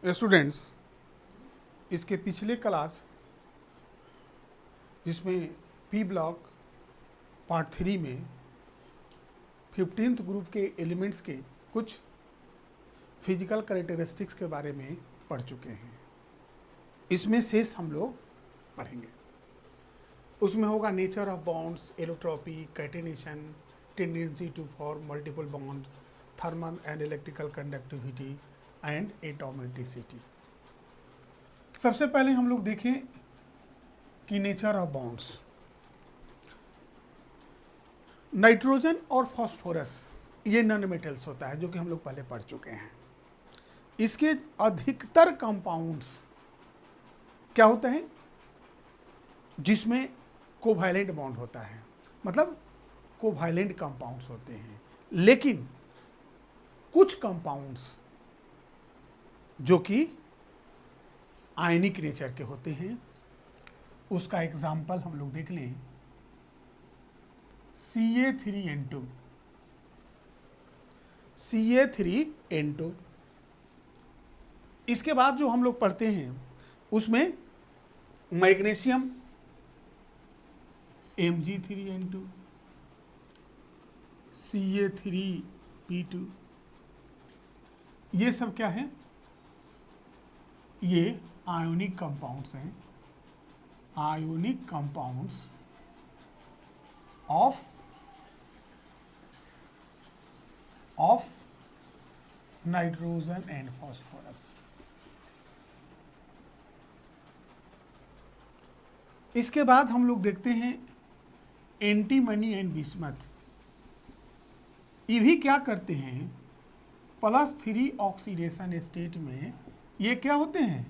Students, इसके पिछले class जिसमें पी ब्लॉक पार्ट 3 में 15th ग्रुप के एलिमेंट्स के कुछ फिजिकल कैरेक्टरिस्टिक्स के बारे में पढ़ चुके हैं। इसमें शेष हम लोग पढ़ेंगे। उसमें होगा nature of bonds, allotropy, catenation, tendency to form multiple bond, thermal and electrical conductivity and atomicity. सबसे पहले हम लोग देखें कि नेचर ऑफ बॉन्ड्स। नाइट्रोजन और फास्फोरस ये नॉन मेटल्स होता है, जो कि हम लोग पहले पढ़ चुके हैं। इसके अधिकतर कंपाउंड्स क्या होते हैं जिसमें कोवैलेंट बॉन्ड होता है, मतलब कोवैलेंट कंपाउंड्स होते हैं। लेकिन कुछ कंपाउंड्स जो कि आयनिक नेचर के होते हैं, उसका एग्जाम्पल हम लोग देख लें। CA3N2, CA3N2। इसके बाद जो हम लोग पढ़ते हैं उसमें मैग्नीशियम Mg3N2, CA3P2, ये सब क्या है? ये आयोनिक कंपाउंड्स हैं, ionic compounds of nitrogen and phosphorus. इसके बाद हम लोग देखते हैं एंटीमनी एंड बिस्मथ। ये भी क्या करते हैं? +3 ऑक्सीडेशन स्टेट में ये क्या होते हैं?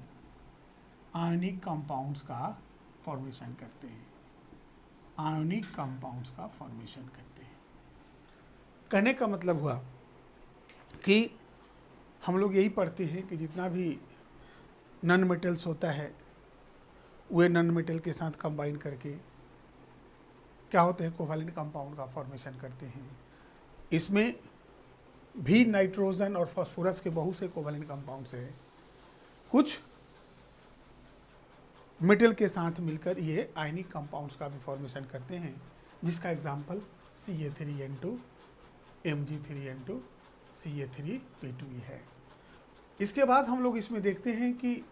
आयोनिक कंपाउंड्स का फॉर्मेशन करते हैं, आयोनिक कंपाउंड्स का फॉर्मेशन करते हैं। कहने का मतलब हुआ कि हम लोग यही पढ़ते हैं कि जितना भी नॉन मेटल्स होता है वे नॉन मेटल के साथ कंबाइन करके क्या होते हैं? कोवैलेंट कंपाउंड का फॉर्मेशन करते हैं। इसमें भी नाइट्रोजन और फास्फोरस के बहुत से कोवैलेंट कंपाउंड्स हैं। कुछ मेटल के साथ मिलकर ये आयनिक कंपाउंड्स का भी फॉर्मेशन करते हैं, जिसका एग्जांपल CA3N2, Mg3N2, CA3P2 ये है। इसके बाद हम लोग इसमें देखते हैं कि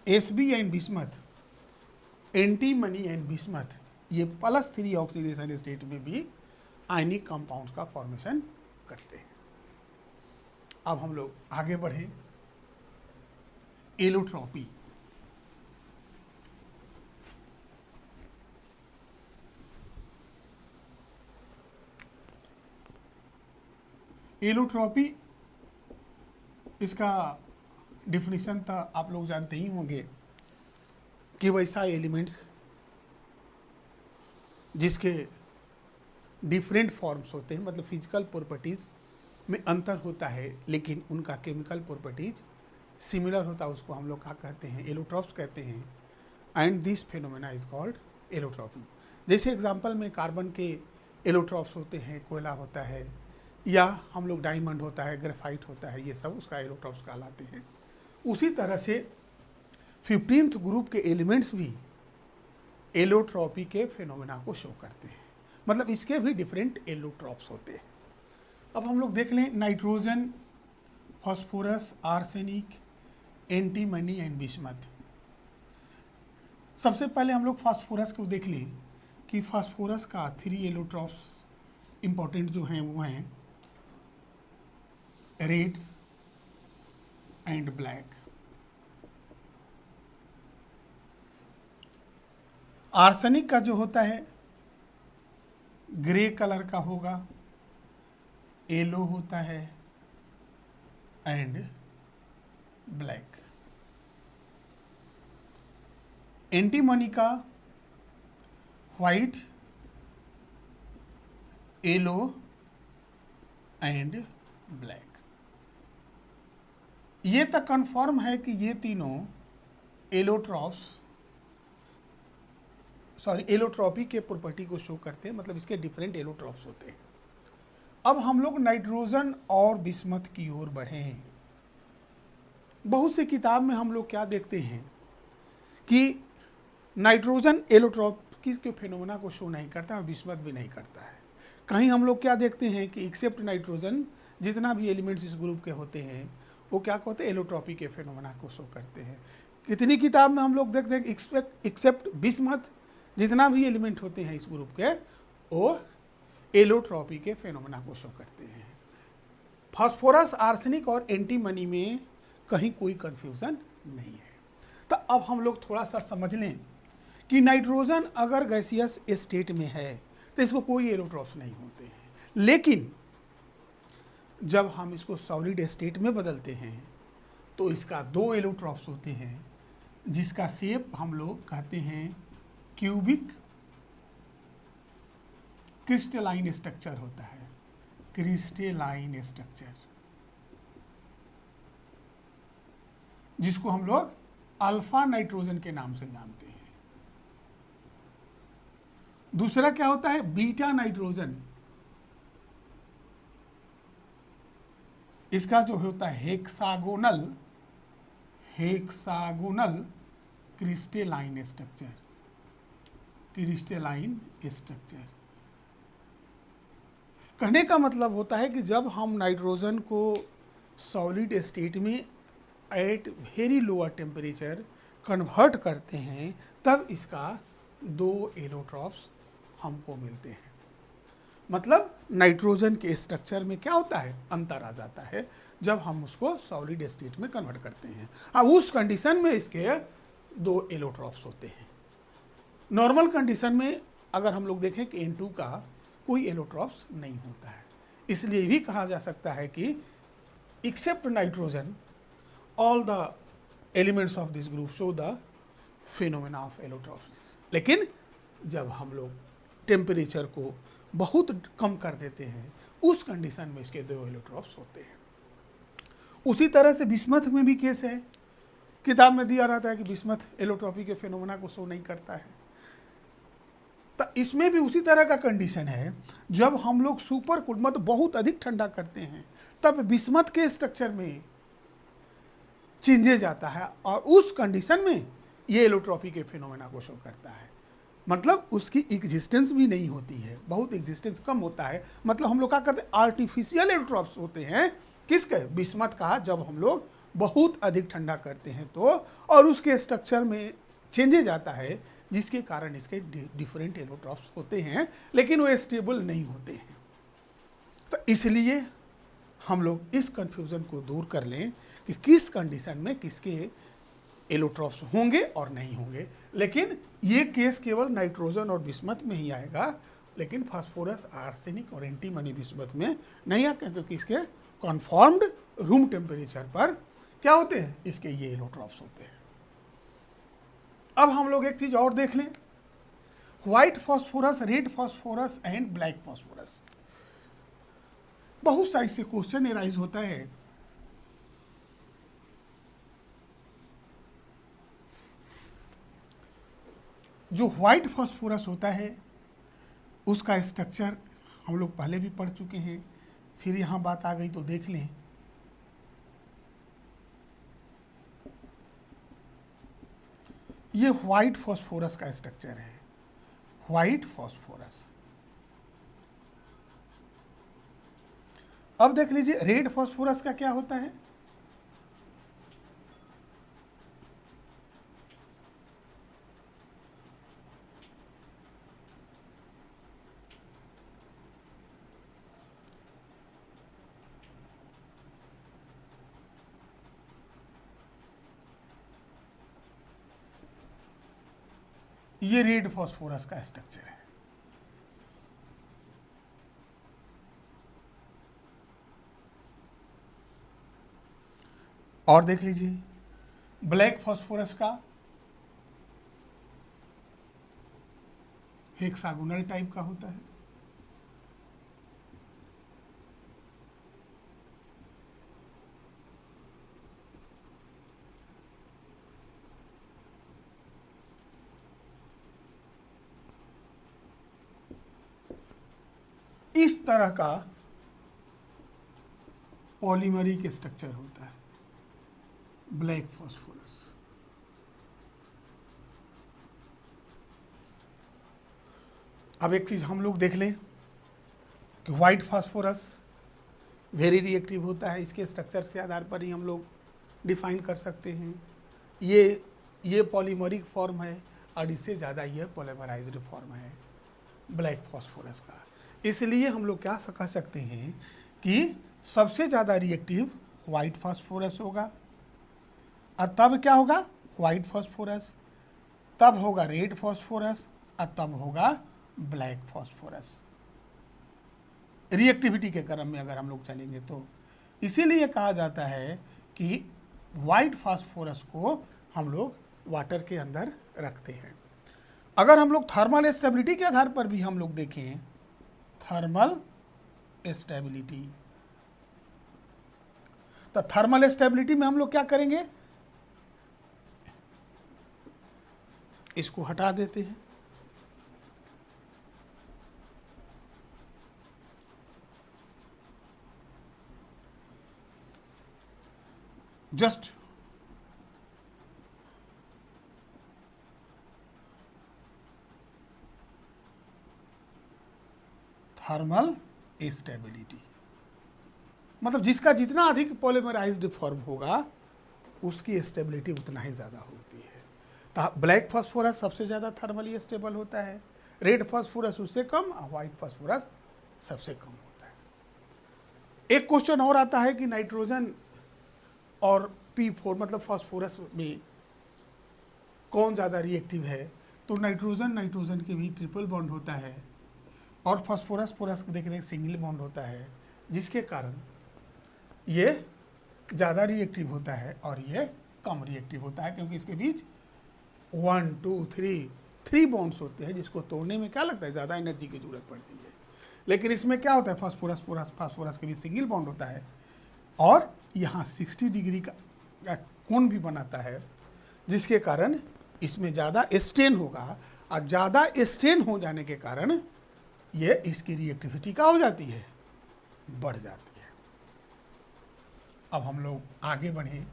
Sb and bismuth, antimony and bismuth, ये +3 ऑक्सीडेशन स्टेट में भी आयनिक कंपाउंड्स का फॉर्मेशन करते हैं। अब हम लोग आगे बढ़ें। एलोट्रॉपी। एलोट्रॉपी इसका डिफिनीशन था, आप लोग जानते ही होंगे कि वैसा एलिमेंट्स जिसके डिफरेंट फॉर्म्स होते हैं, मतलब फिजिकल प्रॉपर्टीज़ में अंतर होता है लेकिन उनका केमिकल प्रॉपर्टीज सिमिलर होता है, उसको हम लोग क्या कहते हैं? एलोट्रॉप्स कहते हैं। And this phenomena is called allotropy. जैसे एग्जांपल में कार्बन के एलोट्रॉप्स होते हैं, कोयला होता है, या हम लोग डायमंड होता है, ग्रेफाइट होता है, ये सब उसका एलोट्रॉप्स कहलाते हैं। उसी तरह से 15th ग्रुप के एलिमेंट्स भी एलोट्रॉपी के फेनोमेना को शो करते हैं, मतलब इसके भी डिफरेंट एलोट्रॉप्स होते हैं। अब हम लोग देख लें nitrogen, phosphorus, arsenic, antimony and bismuth. सबसे पहले हम लोग फास्फोरस को देख लें कि फास्फोरस का 3 एलोट्रॉप्स इंपॉर्टेंट जो हैं वो हैं रेड एंड ब्लैक। आर्सेनिक का जो होता है ग्रे कलर का होगा, येलो होता है एंड ब्लैक। एंटीमनी का वाइट, येलो एंड ब्लैक। ये तक कंफर्म है कि ये तीनों एलोट्रॉपी के प्रॉपर्टी को शो करते हैं, मतलब इसके डिफरेंट एलोट्रॉप्स होते हैं। अब हम लोग नाइट्रोजन और बिस्मथ की ओर बढ़े हैं। बहुत सी किताब में हम लोग क्या देखते हैं कि नाइट्रोजन एलोट्रॉपी के फिनोमेना को शो नहीं करता और बिस्मथ भी नहीं करता है। कहीं हम लोग क्या देखते हैं कि एक्सेप्ट नाइट्रोजन जितना भी एलिमेंट्स इस ग्रुप के होते हैं वो क्या कहते हैं, एलोट्रॉपी के फिनोमेना को शो करते हैं। कितनी किताब में हम लोग देखते हैं कि एक्सेप्ट बिस्मथ जितना भी एलिमेंट होते हैं इस ग्रुप के वो एलोट्रॉपी के फिनोमेना को शो करते हैं। फास्फोरस, आर्सेनिक और एंटीमनी में कहीं कोई कंफ्यूजन नहीं है। तो अब हम लोग थोड़ा सा समझ लें कि नाइट्रोजन अगर गैसियस स्टेट में है तो इसको कोई एलोट्रॉप्स नहीं होते हैं, लेकिन जब हम इसको सॉलिड स्टेट में बदलते हैं तो इसका दो एलोट्रॉप्स होते हैं जिसका शेप हम लोग कहते हैं क्यूबिक क्रिस्टलाइन स्ट्रक्चर होता है, क्रिस्टलाइन स्ट्रक्चर, जिसको हम लोग अल्फा नाइट्रोजन के नाम से जानते हैं। दूसरा क्या होता है, बीटा नाइट्रोजन, इसका जो होता है hexagonal crystalline structure, crystalline structure. कहने का मतलब होता है कि जब हम नाइट्रोजन को सॉलिड स्टेट में at very lower temperature convert करते हैं तब इसका दो एलोट्रॉप्स हमको मिलते हैं। मतलब नाइट्रोजन के स्ट्रक्चर में क्या होता है, अंतर आ जाता है जब हम उसको सॉलिड स्टेट में कन्वर्ट करते हैं। अब उस कंडीशन में इसके दो एलोट्रॉप्स होते हैं। नॉर्मल कंडीशन में अगर हम लोग देखें कि N2 का कोई एलोट्रॉप्स नहीं होता है, इसलिए भी कहा जा सकता है कि except nitrogen all the elements of this group show the phenomena of allotropes. लेकिन जब हम लोग टेम्परेचर को बहुत कम कर देते हैं उस कंडीशन में इसके दो एलोट्रॉप्स होते हैं। उसी तरह से बिस्मथ में भी केस है। किताब में दिया रहता है कि बिस्मथ एलोट्रॉपी के फिनोमेना को शो नहीं करता है, तो इसमें भी उसी तरह का कंडीशन है। जब हम लोग सुपर कूल्ड मतलब बहुत अधिक ठंडा करते हैं तब बिस्मथ के स्ट्रक्चर में चेंजेज आता है और उस कंडीशन में ये एलोट्रॉपी के फिनोमेना को शो करता है। मतलब उसकी एग्जिस्टेंस भी नहीं होती है, बहुत एग्जिस्टेंस कम होता है। मतलब हम लोग क्या करते हैं, आर्टिफिशियल एलोट्रॉप्स होते हैं किसके, बिस्मथ का, जब हम लोग बहुत अधिक ठंडा करते हैं तो, और उसके स्ट्रक्चर में चेंजेज आता है जिसके कारण इसके डिफरेंट एलोट्रॉप्स होते हैं, लेकिन वो स्टेबल नहीं होते हैं। तो इसलिए हम लोग इस कंफ्यूजन को दूर कर लें कि किस कंडीशन में किसके एलोट्रॉप्स होंगे और नहीं होंगे। लेकिन ये केस केवल नाइट्रोजन और बिस्मथ में ही आएगा, लेकिन फास्फोरस, आर्सेनिक और एंटीमनी बिस्मथ में नहीं आएगा, क्योंकि इसके कन्फर्म्ड रूम टेम्परेचर पर क्या होते हैं, इसके ये एलोट्रॉप्स होते हैं। अब हम लोग एक चीज और देख लें, white phosphorus, red phosphorus and black phosphorus. बहुत सारे से क्वेश्चन एराइज होता है। जो व्हाइट फास्फोरस होता है उसका स्ट्रक्चर हम लोग पहले भी पढ़ चुके हैं, फिर यहाँ बात आ गई तो देख लें। ये व्हाइट फास्फोरस का स्ट्रक्चर है, व्हाइट फास्फोरस। अब देख लीजिए रेड फास्फोरस का क्या होता है। ये रेड फास्फोरस का स्ट्रक्चर है। और देख लीजिए ब्लैक फास्फोरस का हेक्सागोनल टाइप का होता है। इस तरह का पॉलीमरिक स्ट्रक्चर होता है। Black phosphorus. अब एक चीज़ हम लोग देख लें कि व्हाइट फास्फोरस वेरी रिएक्टिव होता है। इसके स्ट्रक्चर्स के आधार पर ही हम लोग डिफाइन कर सकते हैं। ये पॉलीमरिक फॉर्म है और इससे ज़्यादा ये पॉलीमराइज्ड फॉर्म है ब्लैक फॉस्फोरस का। इसलिए हम लोग क्या कह सकते हैं कि सबसे ज़्यादा रिएक्टिव व्हाइट फास्फोरस होगा, और तब क्या होगा व्हाइट फास्फोरस, तब होगा रेड फास्फोरस, और तब होगा ब्लैक फास्फोरस रिएक्टिविटी के क्रम में अगर हम लोग चलेंगे तो। इसीलिए कहा जाता है कि व्हाइट फास्फोरस को हम लोग वाटर के अंदर रखते हैं। अगर हम लोग थर्मल स्टेबिलिटी के आधार पर भी हम लोग देखें, थर्मल स्टेबिलिटी, तो थर्मल स्टेबिलिटी में हम लोग क्या करेंगे, इसको हटा देते हैं। जस्ट थर्मल स्टेबिलिटी मतलब जिसका जितना अधिक पॉलीमराइज्ड फॉर्म होगा उसकी स्टेबिलिटी उतना ही ज़्यादा होती है। तो ब्लैक फास्फोरस सबसे ज़्यादा थर्मली स्टेबल होता है, रेड फास्फोरस उससे कम, और व्हाइट फास्फोरस सबसे कम होता है। एक क्वेश्चन और आता है कि नाइट्रोजन और P4 मतलब फास्फोरस में कौन ज़्यादा रिएक्टिव है। तो नाइट्रोजन के भी ट्रिपल बॉन्ड होता है और फास्फोरस को देखने सिंगल बॉन्ड होता है, जिसके कारण ये ज़्यादा रिएक्टिव होता है और ये कम रिएक्टिव होता है, क्योंकि इसके बीच 1 2 3 बॉन्ड्स होते हैं, जिसको तोड़ने में क्या लगता है ज़्यादा एनर्जी की जरूरत पड़ती है। लेकिन इसमें क्या होता है, फास्फोरस के बीच सिंगल बॉन्ड होता है और यहाँ 60 डिग्री का कोण भी बनाता है, जिसके कारण इसमें ज़्यादा स्ट्रेन होगा, और ज़्यादा स्ट्रेन हो जाने के कारण ये इसकी रिएक्टिविटी क्या हो जाती है, बढ़ जाती है। अब हम लोग आगे बढ़े,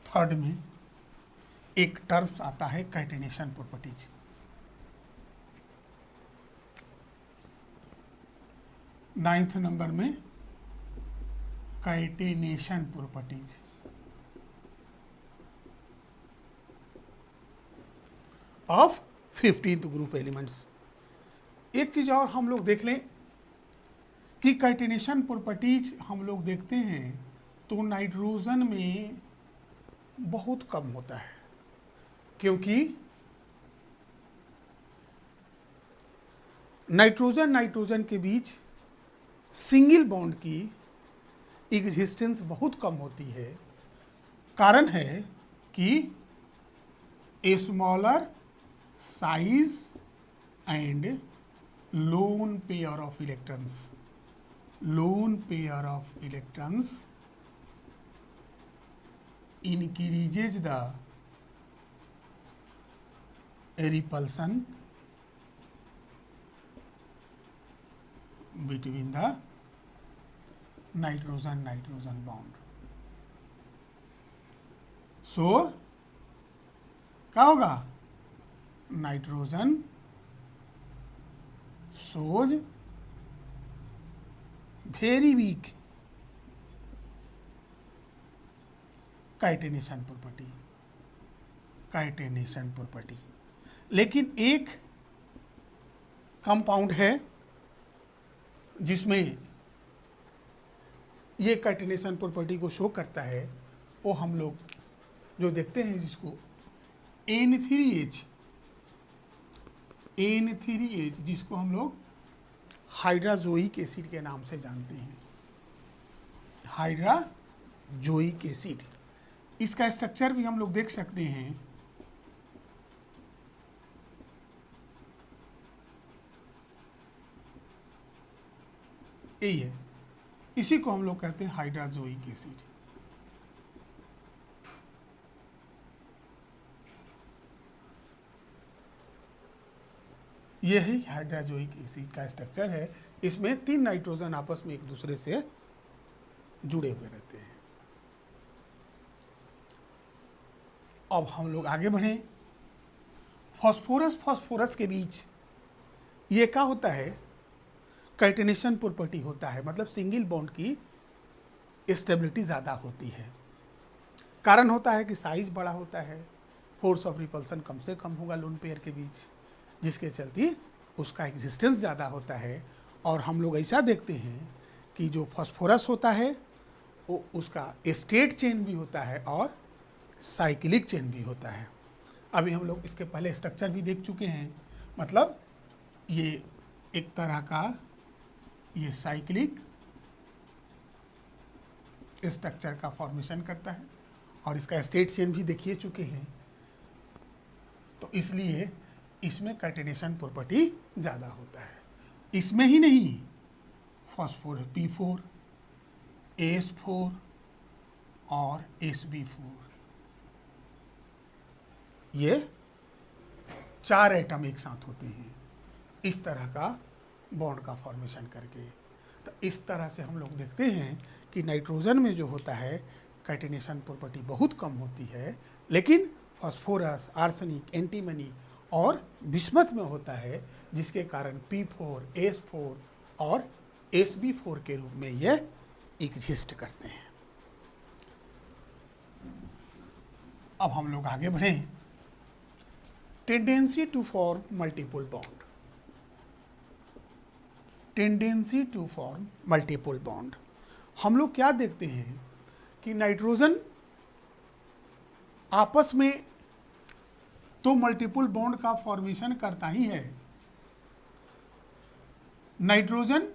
थर्ड में एक टर्म्स आता है कैटेनेशन प्रॉपर्टीज। नाइन्थ नंबर में catenation properties. Of 15th group elements. एक चीज और हम लोग देख लें कि कैटेनेशन प्रॉपर्टीज हम लोग देखते हैं तो नाइट्रोजन में बहुत कम होता है, क्योंकि नाइट्रोजन के बीच सिंगल बॉन्ड की एग्जिस्टेंस बहुत कम होती है। कारण है कि smaller size and loan pair of electrons increases the repulsion between the nitrogen bond. So क्या होगा, nitrogen shows very weak catenation property. लेकिन एक कंपाउंड है जिसमें ये कैटेनेशन प्रॉपर्टी को शो करता है, वो हम लोग जो देखते हैं जिसको N3H जिसको हम लोग हाइड्राजोइक एसिड के नाम से जानते हैं, हाइड्राजोइक एसिड। इसका स्ट्रक्चर भी हम लोग देख सकते हैं, यही है, इसी को हम लोग कहते हैं हाइड्राजोइक एसिड। यह ही हाइड्राजोइक एसिड का स्ट्रक्चर है। इसमें 3 नाइट्रोजन आपस में एक दूसरे से जुड़े हुए रहते हैं। अब हम लोग आगे बढ़ें। फास्फोरस के बीच ये क्या होता है, कैटेनेशन प्रॉपर्टी होता है, मतलब सिंगल बॉन्ड की स्टेबिलिटी ज़्यादा होती है। कारण होता है कि साइज बड़ा होता है, फोर्स ऑफ रिपल्सन कम से कम होगा लोन पेयर के बीच, जिसके चलते उसका एग्जिस्टेंस ज़्यादा होता है। और हम लोग ऐसा देखते हैं कि जो फास्फोरस होता है वो उसका स्टेट चेन भी होता है और साइक्लिक चेन भी होता है। अभी हम लोग इसके पहले स्ट्रक्चर भी देख चुके हैं, मतलब ये एक तरह का ये साइक्लिक स्ट्रक्चर का फॉर्मेशन करता है और इसका स्टेट चेन भी देखिए चुके हैं। तो इसलिए इसमें कैटेनेशन प्रॉपर्टी ज़्यादा होता है। इसमें ही नहीं, फास्फोरस P4, AS4 और SB4, ये 4 एटम एक साथ होते हैं इस तरह का बॉन्ड का फॉर्मेशन करके। तो इस तरह से हम लोग देखते हैं कि नाइट्रोजन में जो होता है कैटेनेशन प्रॉपर्टी बहुत कम होती है, लेकिन फास्फोरस, आर्सेनिक, एंटीमनी और बिस्मथ में होता है, जिसके कारण P4, AS4 और SB4 के रूप में ये एग्जिस्ट करते हैं। अब हम लोग आगे बढ़ें। Tendency to form multiple bond, tendency to form multiple bond. हम लोग क्या देखते हैं कि नाइट्रोजन आपस में तो मल्टीपल बॉन्ड का फॉर्मेशन करता ही है। नाइट्रोजन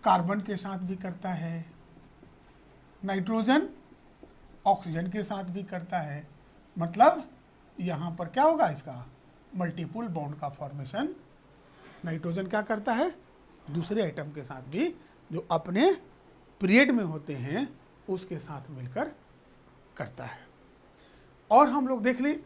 कार्बन के साथ भी करता है, नाइट्रोजन ऑक्सीजन के साथ भी करता है, मतलब यहाँ पर क्या होगा, इसका मल्टीपल बॉन्ड का फॉर्मेशन नाइट्रोजन क्या करता है, दूसरे एटम के साथ भी जो अपने पीरियड में होते हैं उसके साथ मिलकर करता है। और हम लोग देख लें,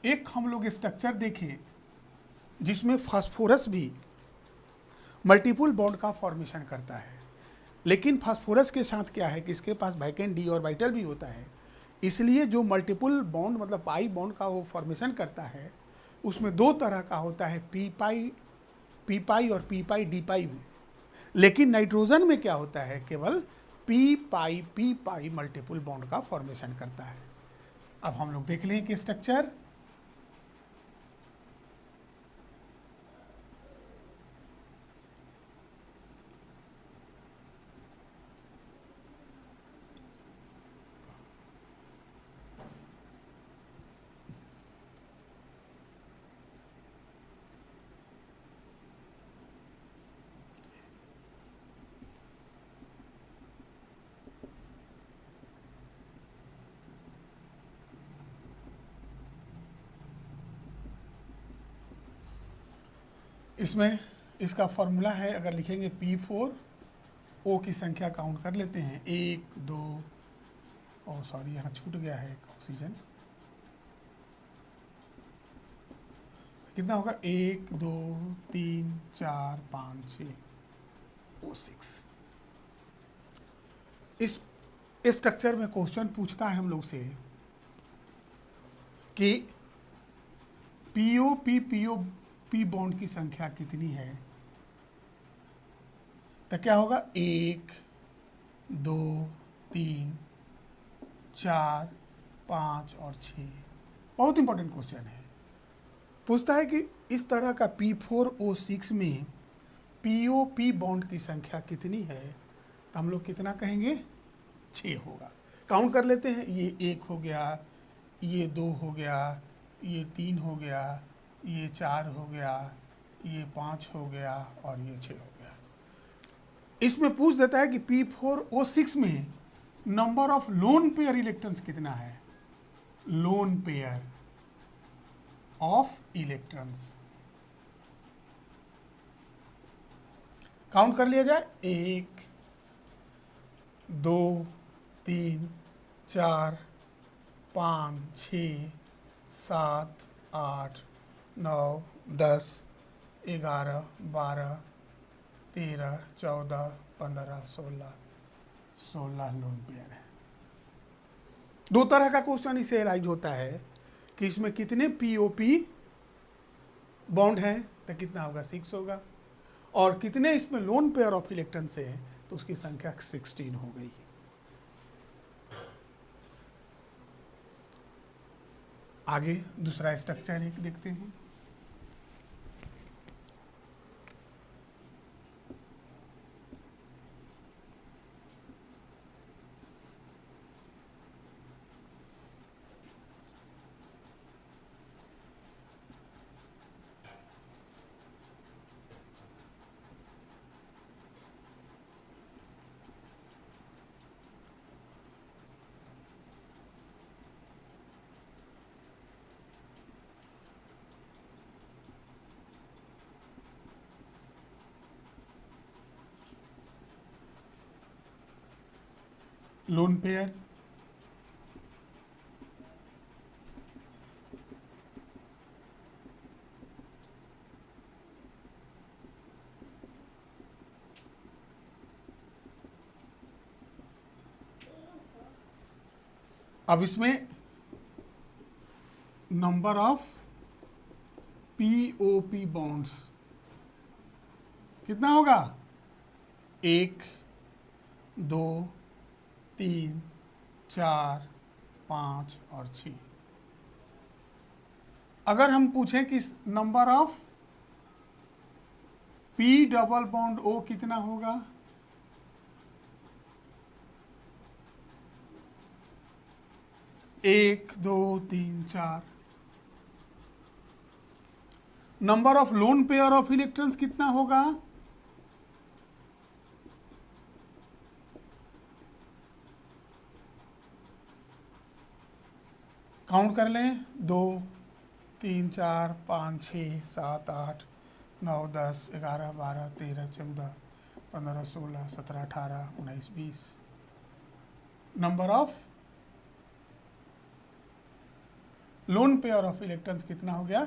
एक हम लोग स्ट्रक्चर देखें जिसमें फास्फोरस भी मल्टीपल बॉन्ड का फॉर्मेशन करता है, लेकिन फास्फोरस के साथ क्या है कि इसके पास वाइकेंट डी और वाइटल भी होता है। इसलिए जो मल्टीपल बॉन्ड मतलब पाई बॉन्ड का वो फॉर्मेशन करता है, उसमें 2 तरह का होता है, पी पाई और पी पाई डी पाई भी। लेकिन नाइट्रोजन में क्या होता है, केवल पी पाई मल्टीपल बॉन्ड का फॉर्मेशन करता है। अब हम लोग देख लें कि स्ट्रक्चर इसमें इसका फॉर्मूला है, अगर लिखेंगे P4, O की संख्या काउंट कर लेते हैं, 1 2, ओ सॉरी यहाँ छूट गया है ऑक्सीजन, कितना होगा, 1 2 3 4 5 6, O6। इस स्ट्रक्चर में क्वेश्चन पूछता है हम लोग से कि पी बॉन्ड की संख्या कितनी है, तो क्या होगा, 1 2 3 4 5 और 6। बहुत इंपॉर्टेंट क्वेश्चन है। पूछता है कि इस तरह का P4O6 में पी बॉन्ड की संख्या कितनी है, तो हम लोग कितना कहेंगे, 6 होगा। काउंट कर लेते हैं, ये 1 हो गया, ये 2 हो गया, ये 3 हो गया, ये 4 हो गया, ये 5 हो गया और ये 6 हो गया। इसमें पूछ देता है कि P4O6 में number of lone pair electrons कितना है, loan pair of electrons. Count कर लिया जाए, 1 2 3 4 5 6 7 8 9 10 11, 12, 13, 14, 15, 16 लोन पेयर है। दो तरह का क्वेश्चन इसे राइज होता है कि इसमें कितने पीओपी बॉन्ड हैं, तो कितना होगा 6 होगा, और कितने इसमें लोन पेयर ऑफ इलेक्ट्रॉन से हैं, तो उसकी संख्या 16 हो गई। आगे दूसरा स्ट्रक्चर एक देखते हैं। लोन पेयर, अब इसमें नंबर ऑफ पीओपी बॉन्ड्स कितना होगा, 1, 2, 3, 4, 5 और 6। अगर हम पूछें कि number of P double bond O कितना होगा, एक, 2, 3, 4। Number of lone pair of electrons कितना होगा, काउंट कर लें, 2, 3, 4, 5, 6, 7, 8, 9, 10, 11, 12, 13, 14, 15, 16, 17, 18, 19, 20। Number of lone pair of electrons कितना हो गया,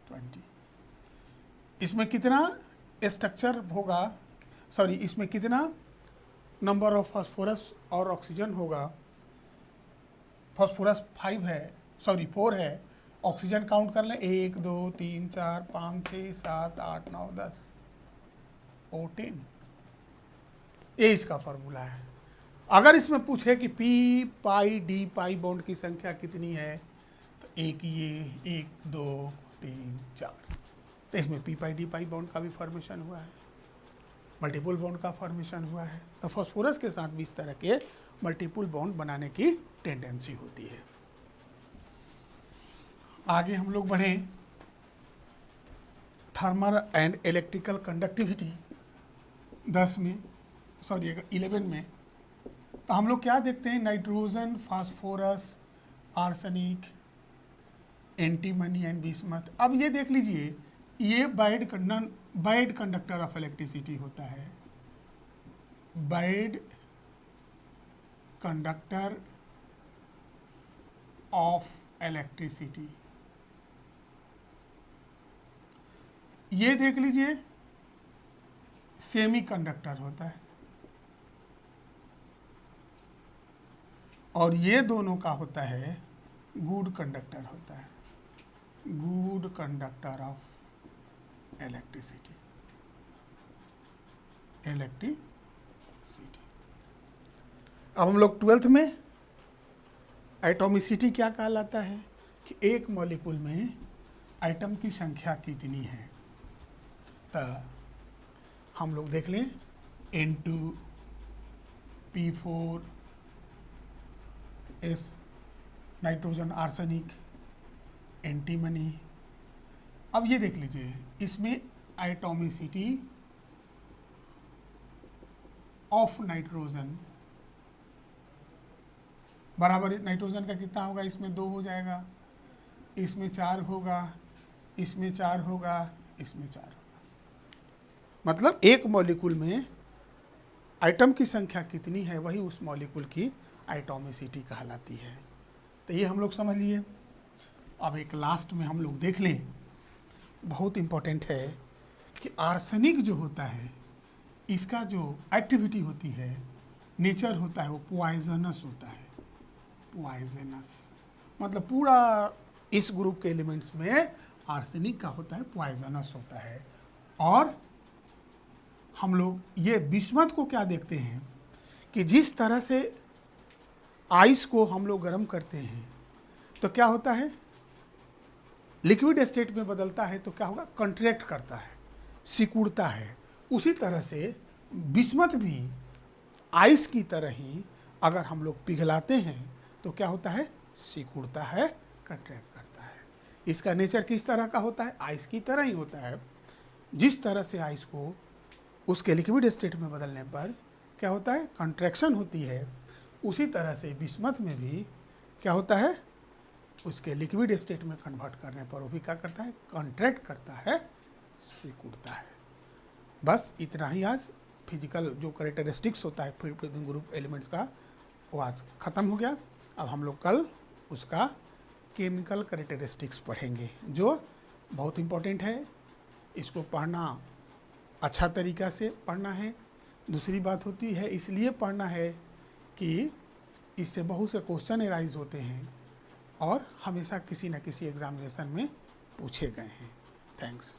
20। इसमें कितना स्ट्रक्चर होगा, सॉरी इसमें कितना नंबर ऑफ फास्फोरस और ऑक्सीजन होगा। फास्फोरस 5 है, सॉरी 4 है, ऑक्सीजन काउंट कर लें, 1, 2, 3, 4, 5, 6, 7, 8, 9, 10, O10। ये इसका फॉर्मूला है। अगर इसमें पूछे कि पी पाई डी पाई बॉन्ड की संख्या कितनी है, तो एक ये 1, 2, 3, 4, तो इसमें पी पाई डी पाई बॉन्ड का भी फॉर्मेशन हुआ है, मल्टीपल बॉन्ड का फॉर्मेशन हुआ है। तो फास्फोरस के साथ भी इस तरह के मल्टीपल बॉन्ड बनाने की टेंडेंसी होती है। आगे हम लोग बढ़ें, थर्मल एंड इलेक्ट्रिकल कंडक्टिविटी 10 में, सॉरी 11 में, तो हम लोग क्या देखते हैं, nitrogen, phosphorus, arsenic, antimony and bismuth. अब ये देख लीजिए, ये बैड कंडक्टर ऑफ इलेक्ट्रिसिटी होता है, बैड कंडक्टर ऑफ इलेक्ट्रिसिटी। ये देख लीजिए, सेमी कंडक्टर होता है, और ये दोनों का होता है गुड कंडक्टर होता है, गुड कंडक्टर ऑफ इलेक्ट्रिसिटी। अब हम लोग 12th में एटॉमिसिटी क्या कहलाता है, कि एक मॉलिक्यूल में एटम की संख्या कितनी है। तो हम लोग देख लें, N2, P4, S, nitrogen, arsenic, antimony. अब ये देख लीजिए, इसमें एटॉमिसिटी ऑफ नाइट्रोजन बराबर नाइट्रोजन का कितना होगा, इसमें 2 हो जाएगा, इसमें 4 होगा, इसमें 4 होगा, इसमें 4 होगा। मतलब एक मॉलिक्यूल में एटम की संख्या कितनी है, वही उस मॉलिक्यूल की एटॉमिसिटी कहलाती है। तो ये हम लोग समझ लिए। अब एक लास्ट में हम लोग देख लें बहुत इम्पोर्टेंट है कि आर्सेनिक जो होता है इसका जो एक्टिविटी होती है, नेचर होता है, वो पॉइजनस होता है। पॉइजनस मतलब पूरा इस ग्रुप के एलिमेंट्स में आर्सेनिक का होता है, पॉइजनस होता है। और हम लोग ये बिस्मथ को क्या देखते हैं कि जिस तरह से आइस को हम लोग गर्म करते हैं तो क्या होता है, लिक्विड स्टेट में बदलता है तो क्या होगा, कंट्रैक्ट करता है, सिकुड़ता है। उसी तरह से बिस्मथ भी आइस की तरह ही अगर हम लोग पिघलाते हैं तो क्या होता है, सिकुड़ता है, कंट्रैक्ट करता है। इसका नेचर किस तरह का होता है, आइस की तरह ही होता है। जिस तरह से आइस को उसके लिक्विड स्टेट में बदलने पर क्या होता है, कंट्रैक्शन होती है, उसी तरह से बिस्मथ में भी क्या होता है, उसके लिक्विड स्टेट में कन्वर्ट करने पर वो भी क्या करता है, कॉन्ट्रैक्ट करता है, सिकुड़ता है। बस इतना ही आज फिजिकल जो कैरेक्टरिस्टिक्स होता है फ्रीडिंग ग्रुप एलिमेंट्स का वो आज ख़त्म हो गया। अब हम लोग कल उसका केमिकल कैरेक्टरिस्टिक्स पढ़ेंगे जो बहुत इम्पोर्टेंट है। इसको पढ़ना अच्छा तरीक़ा से पढ़ना है। दूसरी बात होती है इसलिए पढ़ना है कि इससे बहुत से क्वेश्चन एराइज होते हैं और हमेशा किसी न किसी एग्जामिनेशन में पूछे गए हैं। थैंक्स।